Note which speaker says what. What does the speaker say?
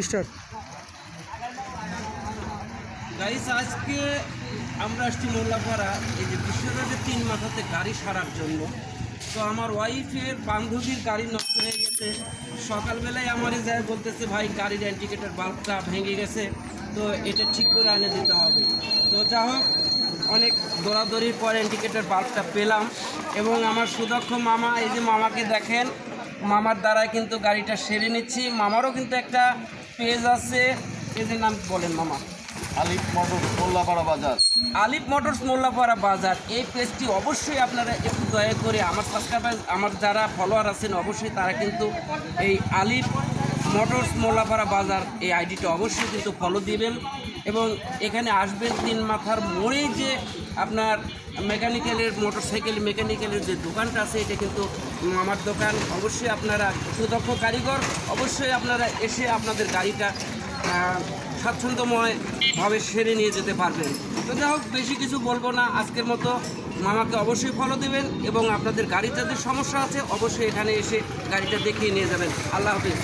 Speaker 1: Start.
Speaker 2: Guys, আজকে আমরা আসছি মোল্লাপাড়া এই যে বিশ্বরোডে 3 মাথাতে গাড়ি সারার জন্য। তো আমার ওয়াইফের বান্ধবীর গাড়ি নষ্ট হয়ে গেছে। সকালবেলায় আমারে যায় বলতেছে, ভাই গাড়ির ইন্ডিকেটর বাল্বটা ভেঙে গেছে, তো এটা ঠিক করে এনে দিতে হবে। তো যা হোক, অনেক দৌড়াদৌড়ির পর ইন্ডিকেটর বাল্বটা পেলাম এবং আমার সুদক্ষ মামা, এই যে মামাকে দেখেন, মামার দ্বারাই কিন্তু গাড়িটা সেরে নিচ্ছি। মামারও কিন্তু একটা পেজ আছে, পেজের নাম বলেন মামা।
Speaker 3: আলিফ মোটরস মোল্লাপাড়া বাজার।
Speaker 2: আলিফ মোটরস মোল্লাপাড়া বাজার, এই পেজটি অবশ্যই আপনারা একটু দয়া করে আমার সাবস্ক্রাইবার, আমার যারা ফলোয়ার আছেন অবশ্যই তারা কিন্তু এই আলিফ মোটরস মোল্লাপাড়া বাজার এই আইডিটা অবশ্যই কিন্তু ফলো দিবেন এবং এখানে আসবেন 3 মাথার মোড়ে যে আপনার মেকানিক্যালের মোটরসাইকেল মেকানিক্যালের যে দোকানটা আছে, এটা কিন্তু আমার দোকান। অবশ্যই আপনারা সুদক্ষ কারিগর, অবশ্যই আপনারা এসে আপনাদের গাড়িটা স্বাচ্ছন্দ্যময়ভাবে সেরে নিয়ে যেতে পারবেন। তো যাই হোক, বেশি কিছু বলবো না আজকের মতো। মামাকে অবশ্যই ফলো দেবেন এবং আপনাদের গাড়ির যাদের সমস্যা আছে অবশ্যই এখানে এসে গাড়িটা দেখিয়ে নিয়ে যাবেন। আল্লাহ হাফিজ।